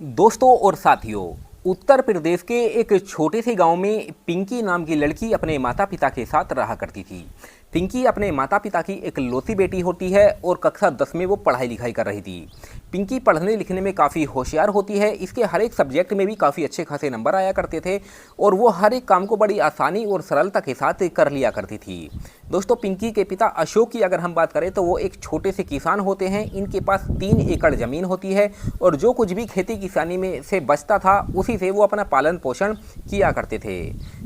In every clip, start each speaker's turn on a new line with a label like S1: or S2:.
S1: दोस्तों और साथियों, उत्तर प्रदेश के एक छोटे से गांव में पिंकी नाम की लड़की अपने माता पिता के साथ रहा करती थी। पिंकी अपने माता पिता की इकलौती बेटी होती है और कक्षा 10 में वो पढ़ाई लिखाई कर रही थी। पिंकी पढ़ने लिखने में काफ़ी होशियार होती है। इसके हर एक सब्जेक्ट में भी काफ़ी अच्छे खासे नंबर आया करते थे और वो हर एक काम को बड़ी आसानी और सरलता के साथ कर लिया करती थी। दोस्तों, पिंकी के पिता अशोक की अगर हम बात करें तो वो एक छोटे से किसान होते हैं। इनके पास 3 एकड़ ज़मीन होती है और जो कुछ भी खेती किसानी में से बचता था उसी से वो अपना पालन पोषण किया करते थे।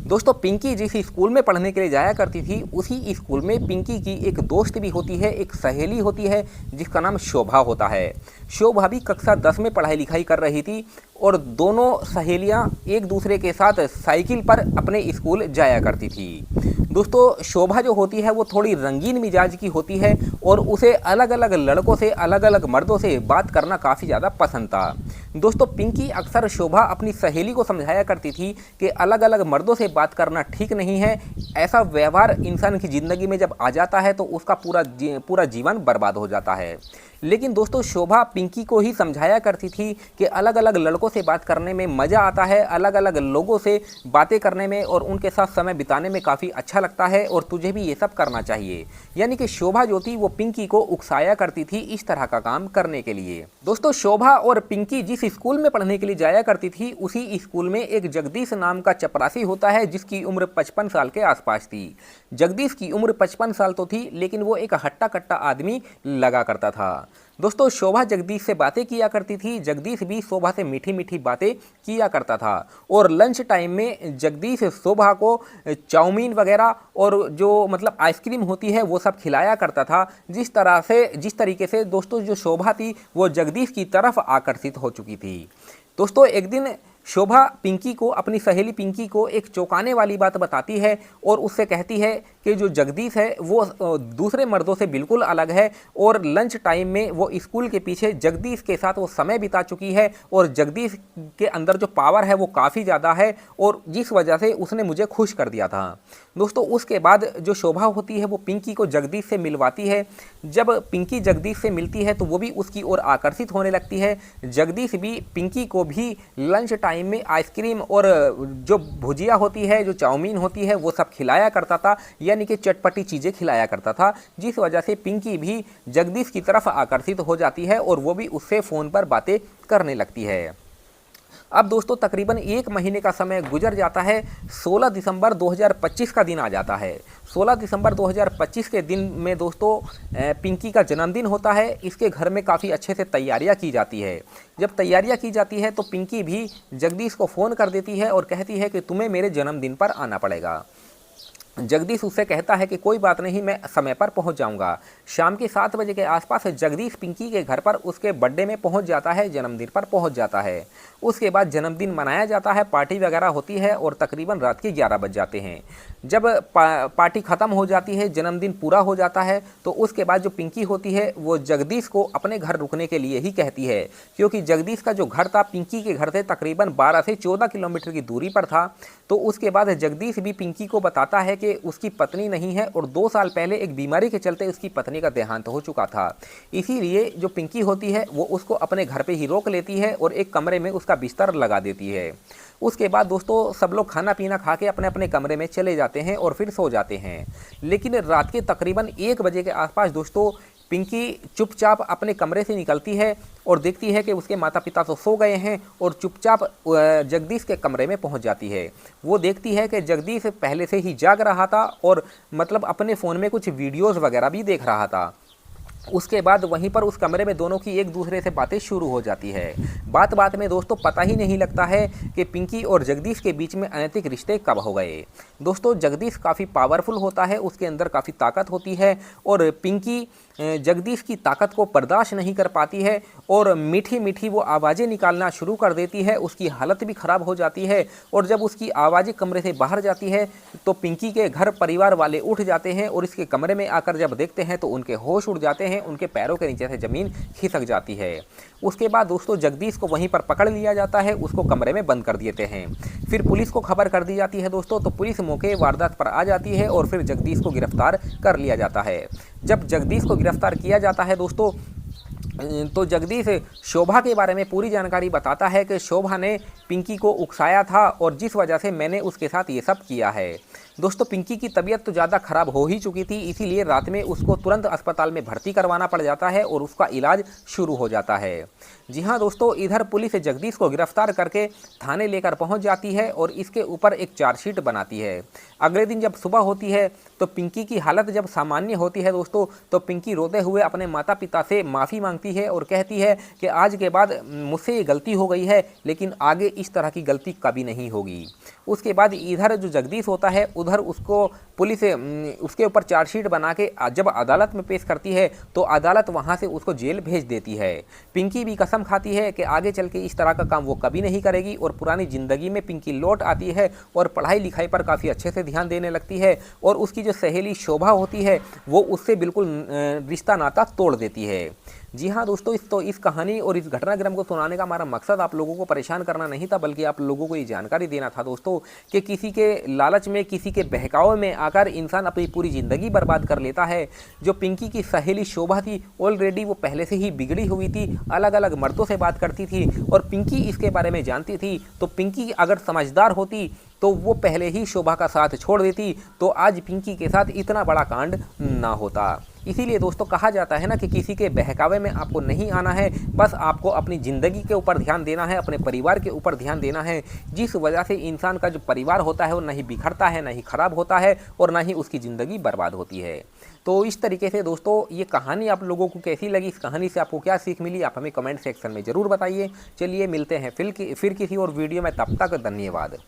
S1: दोस्तों, पिंकी जिस स्कूल में पढ़ने के लिए जाया करती थी उसी स्कूल में पिंकी की एक दोस्त भी होती है, एक सहेली होती है जिसका नाम शोभा होता है। शोभा भी कक्षा 10 में पढ़ाई लिखाई कर रही थी और दोनों सहेलियां एक दूसरे के साथ साइकिल पर अपने स्कूल जाया करती थी। दोस्तों, शोभा जो होती है वो थोड़ी रंगीन मिजाज की होती है और उसे अलग अलग लड़कों से, अलग अलग मर्दों से बात करना काफ़ी ज़्यादा पसंद था। दोस्तों, पिंकी अक्सर शोभा अपनी सहेली को समझाया करती थी कि अलग अलग मर्दों से बात करना ठीक नहीं है। ऐसा व्यवहार इंसान की ज़िंदगी में जब आ जाता है तो उसका पूरा जीवन बर्बाद हो जाता है। लेकिन दोस्तों, शोभा पिंकी को ही समझाया करती थी कि अलग अलग लड़कों से बात करने में मज़ा आता है, अलग अलग लोगों से बातें करने में और उनके साथ समय बिताने में काफ़ी अच्छा लगता है और तुझे भी ये सब करना चाहिए। यानी कि शोभा जो थी वो पिंकी को उकसाया करती थी इस तरह का काम करने के लिए। दोस्तों, शोभा और पिंकी जिस स्कूल में पढ़ने के लिए जाया करती थी उसी स्कूल में एक जगदीश नाम का चपरासी होता है जिसकी उम्र 55 साल के आसपास थी। जगदीश की उम्र 55 साल तो थी लेकिन वो एक हट्टा कट्टा आदमी लगा करता था। दोस्तों, शोभा जगदीश से बातें किया करती थी, जगदीश भी शोभा से मीठी मीठी बातें किया करता था और लंच टाइम में जगदीश शोभा को चाउमीन वगैरह और जो मतलब आइसक्रीम होती है वो सब खिलाया करता था। जिस तरीके से दोस्तों जो शोभा थी वो जगदीश की तरफ आकर्षित हो चुकी थी। दोस्तों, एक दिन शोभा पिंकी को, अपनी सहेली पिंकी को एक चौंकाने वाली बात बताती है और उससे कहती है कि जो जगदीश है वो दूसरे मर्दों से बिल्कुल अलग है और लंच टाइम में वो स्कूल के पीछे जगदीश के साथ वो समय बिता चुकी है और जगदीश के अंदर जो पावर है वो काफ़ी ज़्यादा है और जिस वजह से उसने मुझे खुश कर दिया था। दोस्तों, उसके बाद जो शोभा होती है वो पिंकी को जगदीश से मिलवाती है। जब पिंकी जगदीश से मिलती है तो वो भी उसकी ओर आकर्षित होने लगती है। जगदीश भी पिंकी को भी लंच टाइम में आइसक्रीम और जो भुजिया होती है, जो चाउमीन होती है वो सब खिलाया करता था, यानी कि चटपटी चीज़ें खिलाया करता था, जिस वजह से पिंकी भी जगदीश की तरफ आकर्षित हो जाती है और वो भी उससे फ़ोन पर बातें करने लगती है। अब दोस्तों, तकरीबन 1 महीने का समय गुजर जाता है। 16 दिसंबर 2025 का दिन आ जाता है। 16 दिसंबर 2025 के दिन में दोस्तों पिंकी का जन्मदिन होता है। इसके घर में काफ़ी अच्छे से तैयारियां की जाती है। जब तैयारियां की जाती है तो पिंकी भी जगदीश को फ़ोन कर देती है और कहती है कि तुम्हें मेरे जन्मदिन पर आना पड़ेगा। जगदीश उससे कहता है कि कोई बात नहीं, मैं समय पर पहुंच जाऊंगा। शाम के 7 बजे के आसपास जगदीश पिंकी के घर पर उसके बर्थडे में पहुंच जाता है, जन्मदिन पर पहुंच जाता है। उसके बाद जन्मदिन मनाया जाता है, पार्टी वगैरह होती है और तकरीबन रात के 11 बज जाते हैं। जब पार्टी ख़त्म हो जाती है, जन्मदिन पूरा हो जाता है तो उसके बाद जो पिंकी होती है वो जगदीश को अपने घर रुकने के लिए ही कहती है, क्योंकि जगदीश का जो घर था पिंकी के घर से तकरीबन 12 से 14 किलोमीटर की दूरी पर था। तो उसके बाद जगदीश भी पिंकी को बताता है कि उसकी पत्नी नहीं है और 2 साल पहले एक बीमारी के चलते उसकी पत्नी का देहांत हो चुका था। इसीलिए जो पिंकी होती है वो उसको अपने घर पे ही रोक लेती है और एक कमरे में उसका बिस्तर लगा देती है। उसके बाद दोस्तों सब लोग खाना पीना खा के अपने अपने कमरे में चले जाते हैं और फिर सो जाते हैं। लेकिन रात के तकरीबन 1 बजे के आसपास दोस्तों पिंकी चुपचाप अपने कमरे से निकलती है और देखती है कि उसके माता पिता तो सो गए हैं और चुपचाप जगदीश के कमरे में पहुंच जाती है। वो देखती है कि जगदीश पहले से ही जाग रहा था और मतलब अपने फ़ोन में कुछ वीडियोज़ वगैरह भी देख रहा था। उसके बाद वहीं पर उस कमरे में दोनों की एक दूसरे से बातें शुरू हो जाती है। बात बात में दोस्तों पता ही नहीं लगता है कि पिंकी और जगदीश के बीच में अनैतिक रिश्ते कब हो गए। दोस्तों, जगदीश काफ़ी पावरफुल होता है, उसके अंदर काफ़ी ताकत होती है और पिंकी जगदीश की ताकत को बर्दाश्त नहीं कर पाती है और मीठी मीठी वो आवाज़ें निकालना शुरू कर देती है। उसकी हालत भी ख़राब हो जाती है और जब उसकी आवाज़ें कमरे से बाहर जाती है तो पिंकी के घर परिवार वाले उठ जाते हैं और इसके कमरे में आकर जब देखते हैं तो उनके होश उड़ जाते हैं, उनके पैरों के नीचे से ज़मीन खिसक जाती है। उसके बाद दोस्तों जगदीश को वहीं पर पकड़ लिया जाता है, उसको कमरे में बंद कर देते हैं। फिर पुलिस को खबर कर दी जाती है दोस्तों, तो पुलिस मौके वारदात पर आ जाती है और फिर जगदीश को गिरफ्तार कर लिया जाता है। जब जगदीश को गिरफ्तार किया जाता है दोस्तों तो जगदीश शोभा के बारे में पूरी जानकारी बताता है कि शोभा ने पिंकी को उकसाया था और जिस वजह से मैंने उसके साथ ये सब किया है। दोस्तों पिंकी की तबीयत तो ज़्यादा ख़राब हो ही चुकी थी, इसीलिए रात में उसको तुरंत अस्पताल में भर्ती करवाना पड़ जाता है और उसका इलाज शुरू हो जाता है। जी हाँ दोस्तों, इधर पुलिस जगदीश को गिरफ्तार करके थाने लेकर पहुंच जाती है और इसके ऊपर एक चार्जशीट बनाती है। अगले दिन जब सुबह होती है तो पिंकी की हालत जब सामान्य होती है दोस्तों, तो पिंकी रोते हुए अपने माता पिता से माफ़ी मांगती है और कहती है कि आज के बाद मुझसे ये गलती हो गई है, लेकिन आगे इस तरह की गलती कभी नहीं होगी। उसके बाद इधर जो जगदीश होता है उधर उसको पुलिस उसके ऊपर चार्जशीट बना के जब अदालत में पेश करती है तो अदालत वहाँ से उसको जेल भेज देती है। पिंकी भी कसम खाती है कि आगे चल के इस तरह का काम वो कभी नहीं करेगी और पुरानी ज़िंदगी में पिंकी लौट आती है और पढ़ाई लिखाई पर काफ़ी अच्छे से ध्यान देने लगती है और उसकी जो सहेली शोभा होती है वो उससे बिल्कुल रिश्ता नाता तोड़ देती है। जी हाँ दोस्तों, इस कहानी और इस घटनाक्रम को सुनाने का हमारा मकसद आप लोगों को परेशान करना नहीं था, बल्कि आप लोगों को ये जानकारी देना था दोस्तों कि किसी के लालच में, किसी के बहकावे में आकर इंसान अपनी पूरी ज़िंदगी बर्बाद कर लेता है। जो पिंकी की सहेली शोभा थी ऑलरेडी वो पहले से ही बिगड़ी हुई थी, अलग अलग मर्दों से बात करती थी और पिंकी इसके बारे में जानती थी। तो पिंकी अगर समझदार होती तो वो पहले ही शोभा का साथ छोड़ देती, तो आज पिंकी के साथ इतना बड़ा कांड ना होता। इसीलिए दोस्तों कहा जाता है ना कि किसी के बहकावे में आपको नहीं आना है, बस आपको अपनी ज़िंदगी के ऊपर ध्यान देना है, अपने परिवार के ऊपर ध्यान देना है, जिस वजह से इंसान का जो परिवार होता है वो नहीं बिखरता है, नहीं ख़राब होता है और ना ही उसकी ज़िंदगी बर्बाद होती है। तो इस तरीके से दोस्तों ये कहानी आप लोगों को कैसी लगी, इस कहानी से आपको क्या सीख मिली, आप हमें कमेंट सेक्शन में ज़रूर बताइए। चलिए मिलते हैं फिर किसी और वीडियो में, तब तक धन्यवाद।